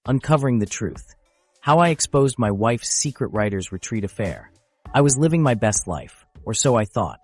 Uncovering the Truth. How I Exposed My Wife's Secret Writer's Retreat Affair. I was living my best life, or so I thought.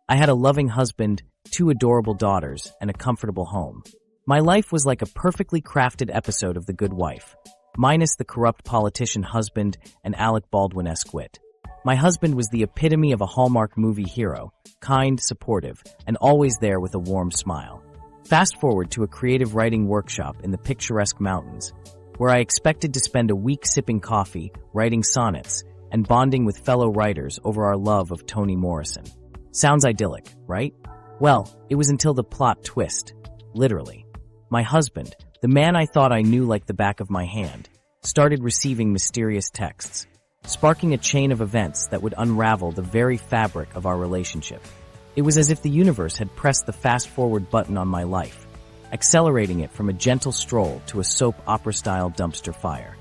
I had a loving husband, 2 adorable daughters, and a comfortable home. My life was like a perfectly crafted episode of The Good Wife, minus the corrupt politician husband and Alec Baldwin-esque wit. My husband was the epitome of a Hallmark movie hero, kind, supportive, and always there with a warm smile. Fast forward to a creative writing workshop in the picturesque mountains, where I expected to spend a week sipping coffee, writing sonnets, and bonding with fellow writers over our love of Toni Morrison. Sounds idyllic, right? Well, it was until the plot twist. Literally. My husband, the man I thought I knew like the back of my hand, started receiving mysterious texts, sparking a chain of events that would unravel the very fabric of our relationship. It was as if the universe had pressed the fast-forward button on my life, accelerating it from a gentle stroll to a soap opera-style dumpster fire.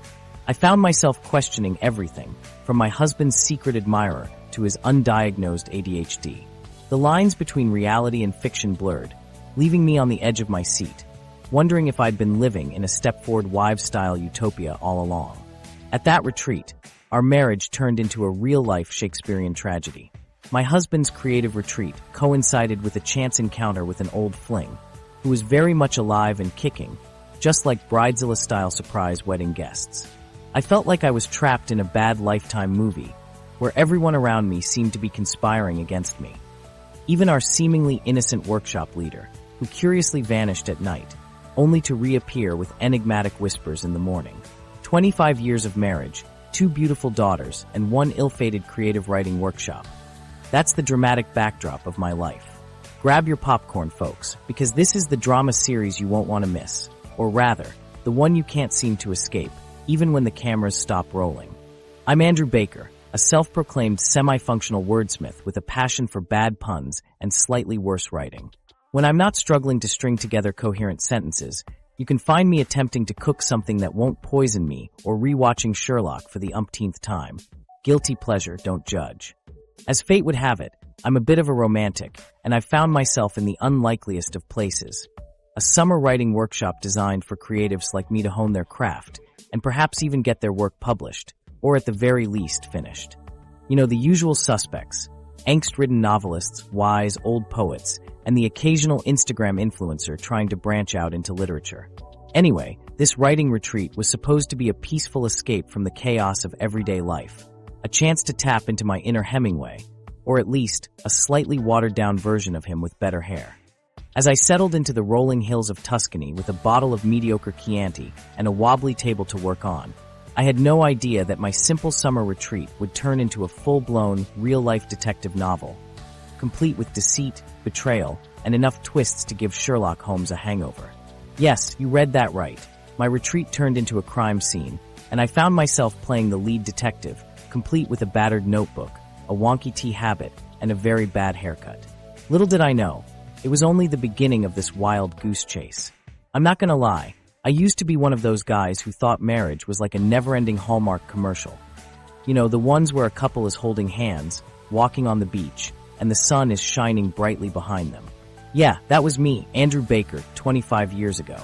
I found myself questioning everything, from my husband's secret admirer to his undiagnosed ADHD. The lines between reality and fiction blurred, leaving me on the edge of my seat, wondering if I'd been living in a Stepford Wives-style utopia all along. At that retreat, our marriage turned into a real-life Shakespearean tragedy. My husband's creative retreat coincided with a chance encounter with an old fling, who was very much alive and kicking, just like Bridezilla-style surprise wedding guests. I felt like I was trapped in a bad Lifetime movie, where everyone around me seemed to be conspiring against me. Even our seemingly innocent workshop leader, who curiously vanished at night, only to reappear with enigmatic whispers in the morning. 25 years of marriage, 2 beautiful daughters, and 1 ill-fated creative writing workshop. That's the dramatic backdrop of my life. Grab your popcorn, folks, because this is the drama series you won't want to miss. Or rather, the one you can't seem to escape, even when the cameras stop rolling. I'm Andrew Baker, a self-proclaimed semi-functional wordsmith with a passion for bad puns and slightly worse writing. When I'm not struggling to string together coherent sentences, you can find me attempting to cook something that won't poison me or rewatching Sherlock for the umpteenth time. Guilty pleasure, don't judge. As fate would have it, I'm a bit of a romantic, and I've found myself in the unlikeliest of places. A summer writing workshop designed for creatives like me to hone their craft, and perhaps even get their work published, or at the very least finished. You know, the usual suspects: angst-ridden novelists, wise old poets, and the occasional Instagram influencer trying to branch out into literature. Anyway, this writing retreat was supposed to be a peaceful escape from the chaos of everyday life, a chance to tap into my inner Hemingway, or at least a slightly watered-down version of him with better hair. As I settled into the rolling hills of Tuscany with a bottle of mediocre Chianti and a wobbly table to work on, I had no idea that my simple summer retreat would turn into a full-blown, real-life detective novel, complete with deceit, betrayal, and enough twists to give Sherlock Holmes a hangover. Yes, you read that right. My retreat turned into a crime scene, and I found myself playing the lead detective, complete with a battered notebook, a wonky tea habit, and a very bad haircut. Little did I know, it was only the beginning of this wild goose chase. I'm not gonna lie, I used to be one of those guys who thought marriage was like a never-ending Hallmark commercial. You know, the ones where a couple is holding hands, walking on the beach, and the sun is shining brightly behind them. Yeah, that was me, Andrew Baker, 25 years ago.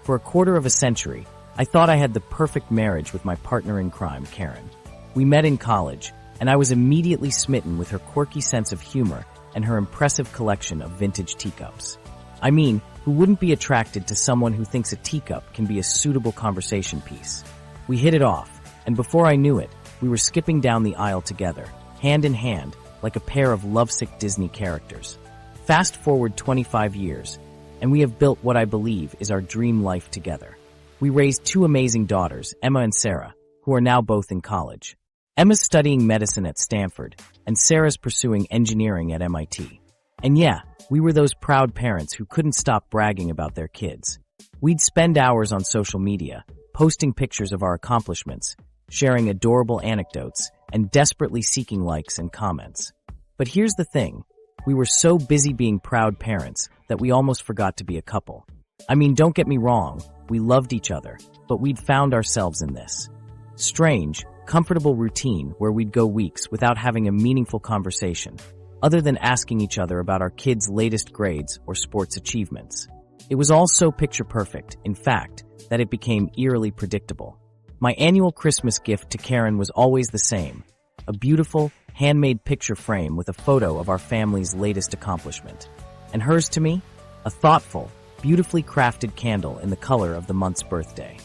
For a quarter of a century, I thought I had the perfect marriage with my partner in crime, Karen. We met in college, and I was immediately smitten with her quirky sense of humor and her impressive collection of vintage teacups. I mean, who wouldn't be attracted to someone who thinks a teacup can be a suitable conversation piece? We hit it off, and before I knew it, we were skipping down the aisle together, hand in hand, like a pair of lovesick Disney characters. Fast forward 25 years, and we have built what I believe is our dream life together. We raised 2 amazing daughters, Emma and Sarah, who are now both in college. Emma's studying medicine at Stanford, and Sarah's pursuing engineering at MIT. And yeah, we were those proud parents who couldn't stop bragging about their kids. We'd spend hours on social media, posting pictures of our accomplishments, sharing adorable anecdotes, and desperately seeking likes and comments. But here's the thing, we were so busy being proud parents that we almost forgot to be a couple. I mean, don't get me wrong, we loved each other, but we'd found ourselves in this strange, comfortable routine where we'd go weeks without having a meaningful conversation, other than asking each other about our kids' latest grades or sports achievements. It was all so picture perfect, in fact, that it became eerily predictable. My annual Christmas gift to Karen was always the same: a beautiful, handmade picture frame with a photo of our family's latest accomplishment. And hers to me? A thoughtful, beautifully crafted candle in the color of the month's birthday.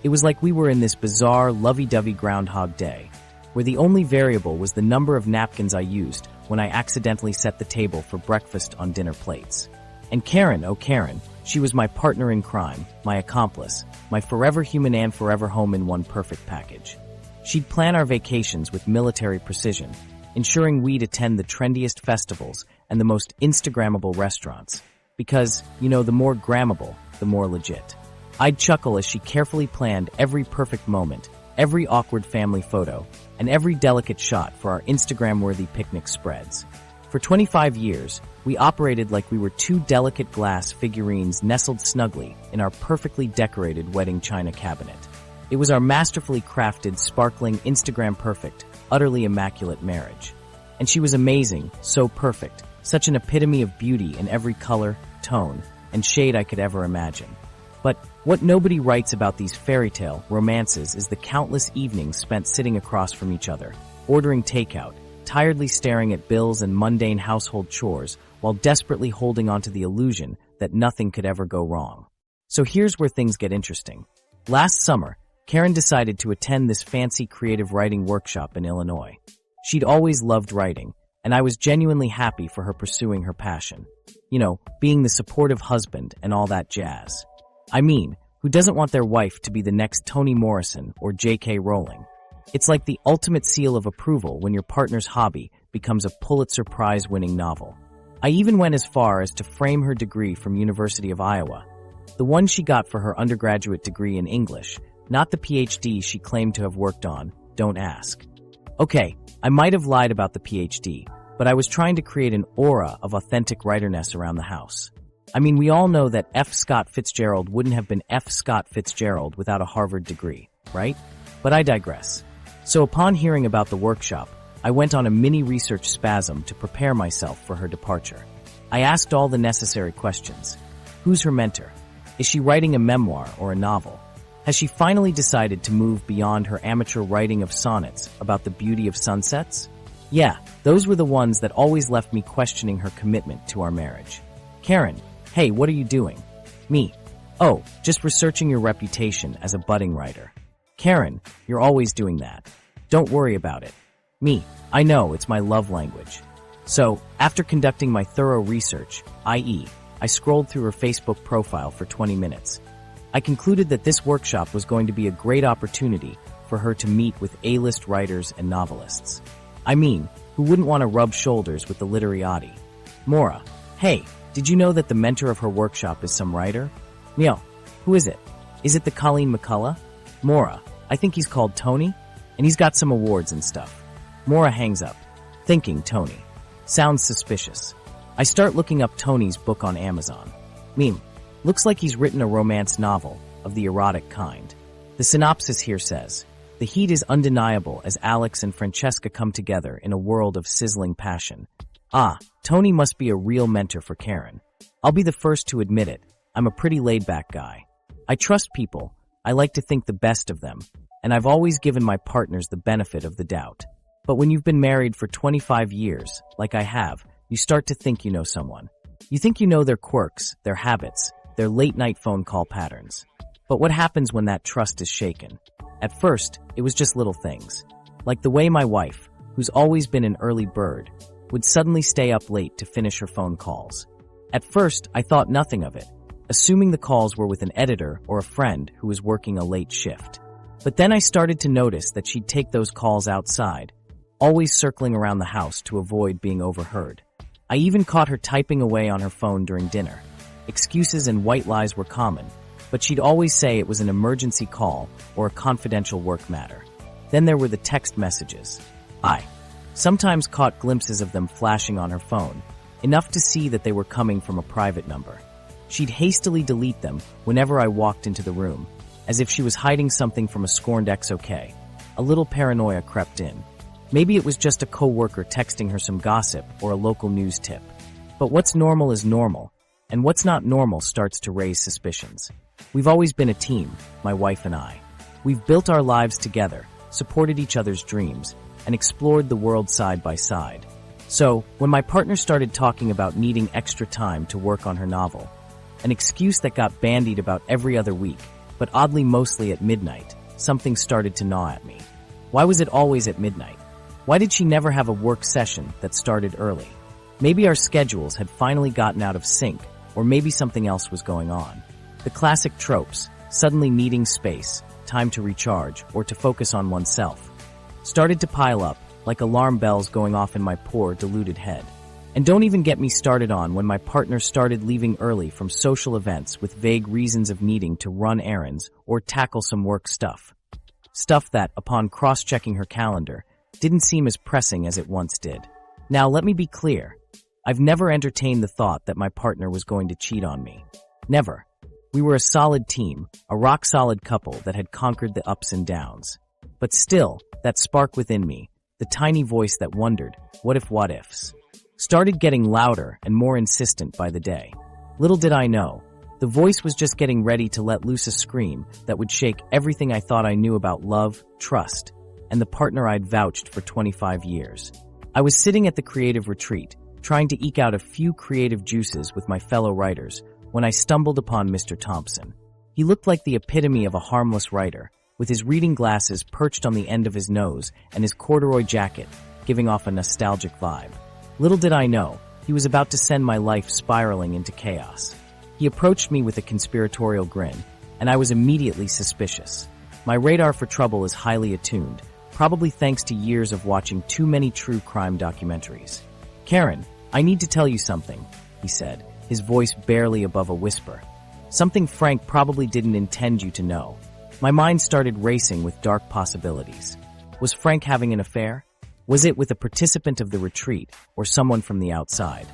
It was like we were in this bizarre, lovey-dovey Groundhog Day, where the only variable was the number of napkins I used when I accidentally set the table for breakfast on dinner plates. And Karen, oh Karen, she was my partner in crime, my accomplice, my forever human and forever home in one perfect package. She'd plan our vacations with military precision, ensuring we'd attend the trendiest festivals and the most Instagrammable restaurants. Because, the more grammable, the more legit. I'd chuckle as she carefully planned every perfect moment, every awkward family photo, and every delicate shot for our Instagram-worthy picnic spreads. For 25 years, we operated like we were two delicate glass figurines nestled snugly in our perfectly decorated wedding china cabinet. It was our masterfully crafted, sparkling, Instagram-perfect, utterly immaculate marriage. And she was amazing, so perfect, such an epitome of beauty in every color, tone, and shade I could ever imagine. But what nobody writes about these fairy tale romances is the countless evenings spent sitting across from each other, ordering takeout, tiredly staring at bills and mundane household chores, while desperately holding onto the illusion that nothing could ever go wrong. So here's where things get interesting. Last summer, Karen decided to attend this fancy creative writing workshop in Illinois. She'd always loved writing, and I was genuinely happy for her pursuing her passion. Being the supportive husband and all that jazz. I mean, who doesn't want their wife to be the next Toni Morrison or J.K. Rowling? It's like the ultimate seal of approval when your partner's hobby becomes a Pulitzer Prize-winning novel. I even went as far as to frame her degree from University of Iowa, the one she got for her undergraduate degree in English, not the PhD she claimed to have worked on, don't ask. Okay, I might have lied about the PhD, but I was trying to create an aura of authentic writerness around the house. I mean, we all know that F. Scott Fitzgerald wouldn't have been F. Scott Fitzgerald without a Harvard degree, right? But I digress. So upon hearing about the workshop, I went on a mini research spasm to prepare myself for her departure. I asked all the necessary questions. Who's her mentor? Is she writing a memoir or a novel? Has she finally decided to move beyond her amateur writing of sonnets about the beauty of sunsets? Yeah, those were the ones that always left me questioning her commitment to our marriage. Karen, hey, what are you doing? Me. Oh, just researching your reputation as a budding writer. Karen, you're always doing that. Don't worry about it. Me. I know, it's my love language. So, after conducting my thorough research, i.e., I scrolled through her Facebook profile for 20 minutes. I concluded that this workshop was going to be a great opportunity for her to meet with A-list writers and novelists. I mean, who wouldn't want to rub shoulders with the literati? Mora, hey, did you know that the mentor of her workshop is some writer? Meow, who is it? Is it the Colleen McCullough? Mora, I think he's called Tony, and he's got some awards and stuff. Mora hangs up, thinking Tony. Sounds suspicious. I start looking up Tony's book on Amazon. Looks like he's written a romance novel of the erotic kind. The synopsis here says, the heat is undeniable as Alex and Francesca come together in a world of sizzling passion. Ah, Tony must be a real mentor for Karen. I'll be the first to admit it, I'm a pretty laid-back guy. I trust people, I like to think the best of them, and I've always given my partners the benefit of the doubt. But when you've been married for 25 years, like I have, you start to think you know someone. You think you know their quirks, their habits, their late-night phone call patterns. But what happens when that trust is shaken? At first, it was just little things. Like the way my wife, who's always been an early bird, would suddenly stay up late to finish her phone calls. At first, I thought nothing of it, assuming the calls were with an editor or a friend who was working a late shift. But then I started to notice that she'd take those calls outside, always circling around the house to avoid being overheard. I even caught her typing away on her phone during dinner. Excuses and white lies were common, but she'd always say it was an emergency call or a confidential work matter. Then there were the text messages. I sometimes caught glimpses of them flashing on her phone, enough to see that they were coming from a private number. She'd hastily delete them whenever I walked into the room, as if she was hiding something from a scorned ex-OK. A little paranoia crept in. Maybe it was just a coworker texting her some gossip or a local news tip. But what's normal is normal, and what's not normal starts to raise suspicions. We've always been a team, my wife and I. We've built our lives together, supported each other's dreams, and explored the world side by side. So, when my partner started talking about needing extra time to work on her novel, an excuse that got bandied about every other week, but oddly mostly at midnight, something started to gnaw at me. Why was it always at midnight? Why did she never have a work session that started early? Maybe our schedules had finally gotten out of sync, or maybe something else was going on. The classic tropes, suddenly needing space, time to recharge, or to focus on oneself, started to pile up, like alarm bells going off in my poor, deluded head. And don't even get me started on when my partner started leaving early from social events with vague reasons of needing to run errands or tackle some work stuff. Stuff that, upon cross-checking her calendar, didn't seem as pressing as it once did. Now, let me be clear. I've never entertained the thought that my partner was going to cheat on me. Never. We were a solid team, a rock-solid couple that had conquered the ups and downs. But still, that spark within me, the tiny voice that wondered, what ifs, started getting louder and more insistent by the day. Little did I know, the voice was just getting ready to let loose a scream that would shake everything I thought I knew about love, trust, and the partner I'd vouched for 25 years. I was sitting at the creative retreat, trying to eke out a few creative juices with my fellow writers, when I stumbled upon Mr. Thompson. He looked like the epitome of a harmless writer, with his reading glasses perched on the end of his nose and his corduroy jacket giving off a nostalgic vibe. Little did I know, he was about to send my life spiraling into chaos. He approached me with a conspiratorial grin, and I was immediately suspicious. My radar for trouble is highly attuned, probably thanks to years of watching too many true crime documentaries. "Karen, I need to tell you something," he said, his voice barely above a whisper. "Something Frank probably didn't intend you to know." My mind started racing with dark possibilities. Was Frank having an affair? Was it with a participant of the retreat or someone from the outside?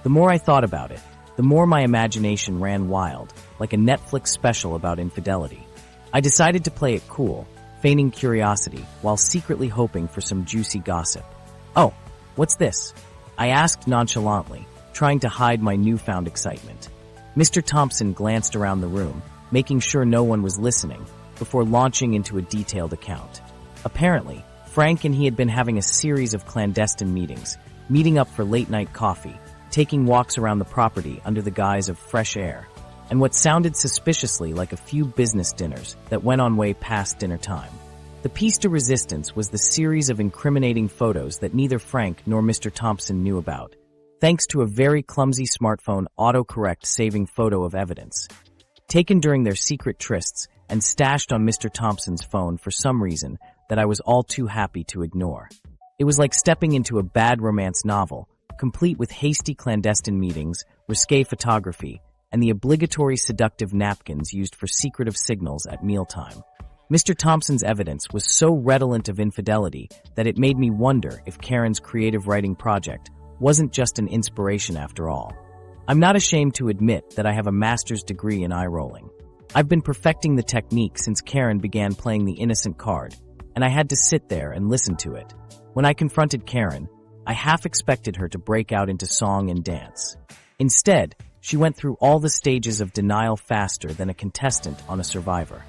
The more I thought about it, the more my imagination ran wild, like a Netflix special about infidelity. I decided to play it cool, feigning curiosity while secretly hoping for some juicy gossip. "Oh, what's this?" I asked nonchalantly, trying to hide my newfound excitement. Mr. Thompson glanced around the room, making sure no one was listening, before launching into a detailed account. Apparently, Frank and he had been having a series of clandestine meetings, meeting up for late-night coffee, taking walks around the property under the guise of fresh air, and what sounded suspiciously like a few business dinners that went on way past dinner time. The piece de resistance was the series of incriminating photos that neither Frank nor Mr. Thompson knew about, thanks to a very clumsy smartphone autocorrect saving photo of evidence. Taken during their secret trysts and stashed on Mr. Thompson's phone for some reason that I was all too happy to ignore. It was like stepping into a bad romance novel, complete with hasty clandestine meetings, risque photography, and the obligatory seductive napkins used for secretive signals at mealtime. Mr. Thompson's evidence was so redolent of infidelity that it made me wonder if Karen's creative writing project wasn't just an inspiration after all. I'm not ashamed to admit that I have a master's degree in eye rolling. I've been perfecting the technique since Karen began playing the innocent card, and I had to sit there and listen to it. When I confronted Karen, I half expected her to break out into song and dance. Instead, she went through all the stages of denial faster than a contestant on a Survivor.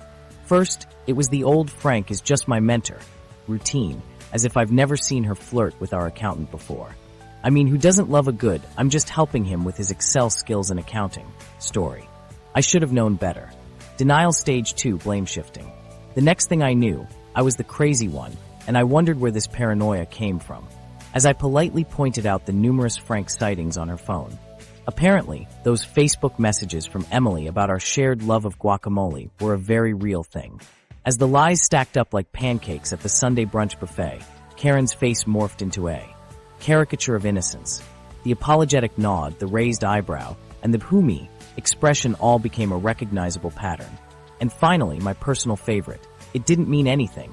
First, it was the old Frank is just my mentor routine, as if I've never seen her flirt with our accountant before. I mean, who doesn't love a good, I'm just helping him with his Excel skills and accounting story? I should have known better. Denial stage 2, blame shifting. The next thing I knew, I was the crazy one, and I wondered where this paranoia came from, as I politely pointed out the numerous Frank sightings on her phone. Apparently, those Facebook messages from Emily about our shared love of guacamole were a very real thing. As the lies stacked up like pancakes at the Sunday brunch buffet, Karen's face morphed into a caricature of innocence. The apologetic nod, the raised eyebrow, and the "who me" expression all became a recognizable pattern. And finally, my personal favorite, it didn't mean anything.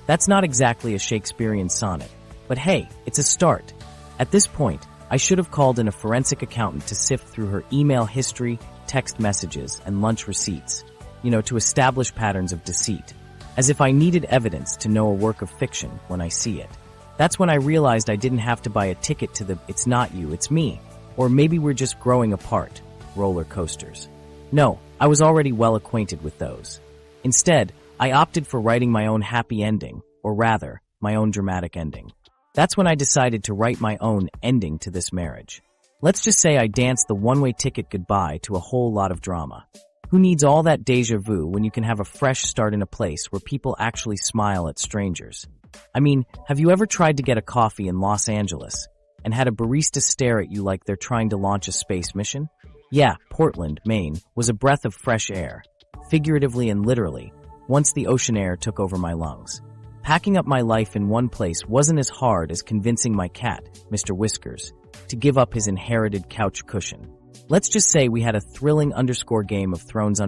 That's not exactly a Shakespearean sonnet, but hey, it's a start. At this point, I should have called in a forensic accountant to sift through her email history, text messages, and lunch receipts, to establish patterns of deceit, as if I needed evidence to know a work of fiction when I see it. That's when I realized I didn't have to buy a ticket to the "it's not you, it's me," or "maybe we're just growing apart" roller coasters. No, I was already well acquainted with those. Instead, I opted for writing my own happy ending, or rather, my own dramatic ending. That's when I decided to write my own ending to this marriage. Let's just say I danced the one-way ticket goodbye to a whole lot of drama. Who needs all that déjà vu when you can have a fresh start in a place where people actually smile at strangers? I mean, have you ever tried to get a coffee in Los Angeles and had a barista stare at you like they're trying to launch a space mission? Yeah, Portland, Maine, was a breath of fresh air, figuratively and literally, once the ocean air took over my lungs. Packing up my life in one place wasn't as hard as convincing my cat, Mr. Whiskers, to give up his inherited couch cushion. Let's just say we had a thrilling _game of Thrones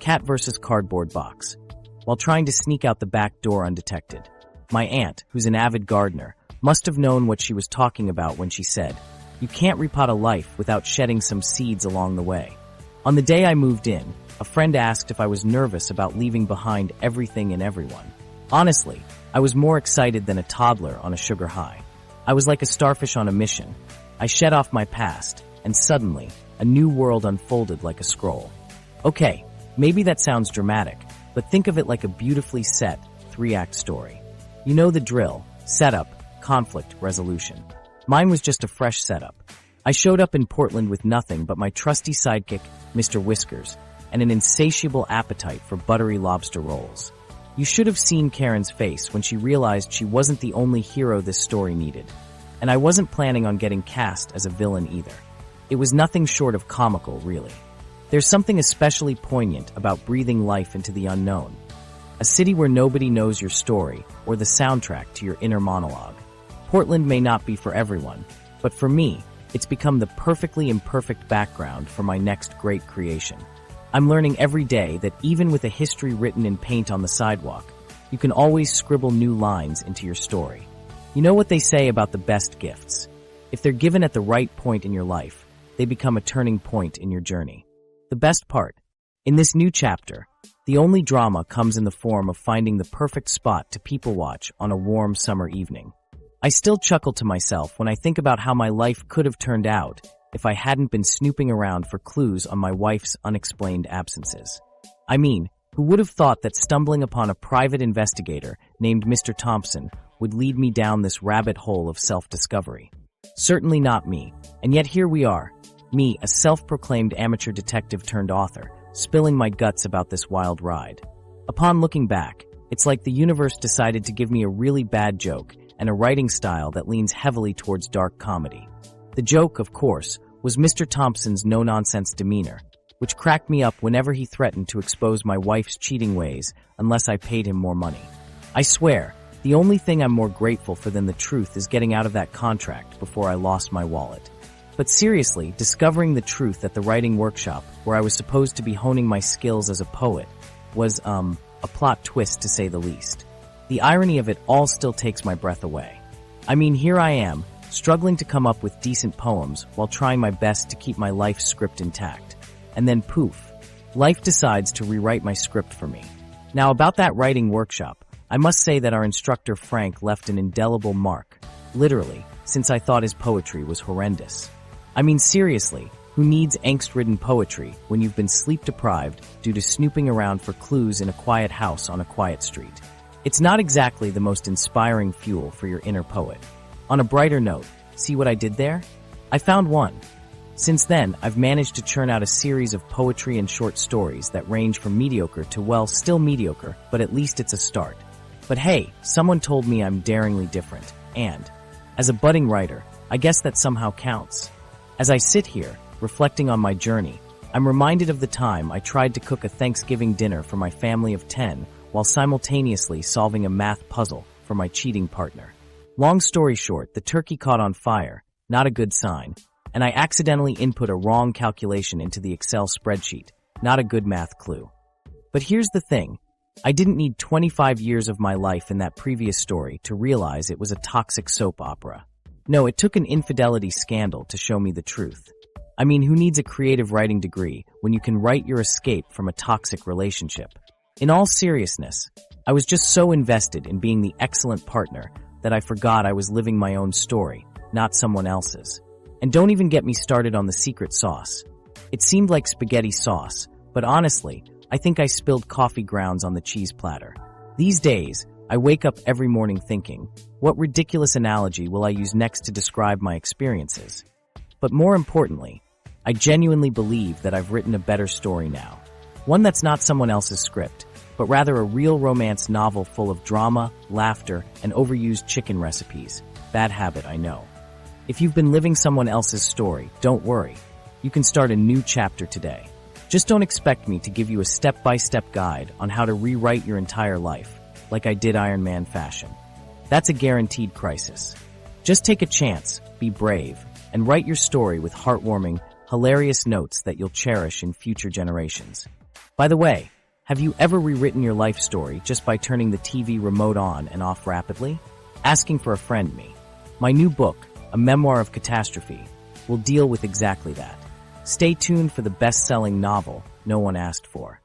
cat versus cardboard box, while trying to sneak out the back door undetected. My aunt, who's an avid gardener, must have known what she was talking about when she said, "You can't repot a life without shedding some seeds along the way." On the day I moved in, a friend asked if I was nervous about leaving behind everything and everyone. Honestly, I was more excited than a toddler on a sugar high. I was like a starfish on a mission. I shed off my past, and suddenly, a new world unfolded like a scroll. Okay, maybe that sounds dramatic, but think of it like a beautifully set, 3-act story. You know the drill: setup, conflict, resolution. Mine was just a fresh setup. I showed up in Portland with nothing but my trusty sidekick, Mr. Whiskers, and an insatiable appetite for buttery lobster rolls. You should have seen Karen's face when she realized she wasn't the only hero this story needed. And I wasn't planning on getting cast as a villain either. It was nothing short of comical, really. There's something especially poignant about breathing life into the unknown. A city where nobody knows your story or the soundtrack to your inner monologue. Portland may not be for everyone, but for me, it's become the perfectly imperfect background for my next great creation. I'm learning every day that even with a history written in paint on the sidewalk, you can always scribble new lines into your story. You know what they say about the best gifts? If they're given at the right point in your life, they become a turning point in your journey. The best part, in this new chapter, the only drama comes in the form of finding the perfect spot to people watch on a warm summer evening. I still chuckle to myself when I think about how my life could have turned out if I hadn't been snooping around for clues on my wife's unexplained absences. I mean, who would have thought that stumbling upon a private investigator named Mr. Thompson would lead me down this rabbit hole of self-discovery? Certainly not me, and yet here we are. Me, a self-proclaimed amateur detective turned author, spilling my guts about this wild ride. Upon looking back, it's like the universe decided to give me a really bad joke and a writing style that leans heavily towards dark comedy. The joke, of course, was Mr. Thompson's no-nonsense demeanor, which cracked me up whenever he threatened to expose my wife's cheating ways unless I paid him more money. I swear, the only thing I'm more grateful for than the truth is getting out of that contract before I lost my wallet. But seriously, discovering the truth at the writing workshop, where I was supposed to be honing my skills as a poet, was, a plot twist to say the least. The irony of it all still takes my breath away. I mean, here I am, struggling to come up with decent poems while trying my best to keep my life script intact. And then poof, life decides to rewrite my script for me. Now about that writing workshop, I must say that our instructor Frank left an indelible mark, literally, since I thought his poetry was horrendous. I mean seriously, who needs angst-ridden poetry when you've been sleep-deprived due to snooping around for clues in a quiet house on a quiet street? It's not exactly the most inspiring fuel for your inner poet. On a brighter note, see what I did there? I found one. Since then, I've managed to churn out a series of poetry and short stories that range from mediocre to, well, still mediocre, but at least it's a start. But hey, someone told me I'm daringly different, and, as a budding writer, I guess that somehow counts. As I sit here, reflecting on my journey, I'm reminded of the time I tried to cook a Thanksgiving dinner for my family of 10 while simultaneously solving a math puzzle for my cheating partner. Long story short, the turkey caught on fire, not a good sign, and I accidentally input a wrong calculation into the Excel spreadsheet, not a good math clue. But here's the thing, I didn't need 25 years of my life in that previous story to realize it was a toxic soap opera. No, it took an infidelity scandal to show me the truth. I mean, who needs a creative writing degree when you can write your escape from a toxic relationship? In all seriousness, I was just so invested in being the excellent partner that I forgot I was living my own story, not someone else's. And don't even get me started on the secret sauce. It seemed like spaghetti sauce, But honestly, I think I spilled coffee grounds on the cheese platter. These days, I wake up every morning thinking, what ridiculous analogy will I use next to describe my experiences? But more importantly, I genuinely believe that I've written a better story now. One that's not someone else's script, but rather a real romance novel full of drama, laughter, and overused chicken recipes. Bad habit, I know. If you've been living someone else's story, don't worry. You can start a new chapter today. Just don't expect me to give you a step-by-step guide on how to rewrite your entire life, like I did Iron Man fashion. That's a guaranteed crisis. Just take a chance, be brave, and write your story with heartwarming, hilarious notes that you'll cherish in future generations. By the way, have you ever rewritten your life story just by turning the TV remote on and off rapidly? Asking for a friend me. My new book, A Memoir of Catastrophe, will deal with exactly that. Stay tuned for the best-selling novel no one asked for.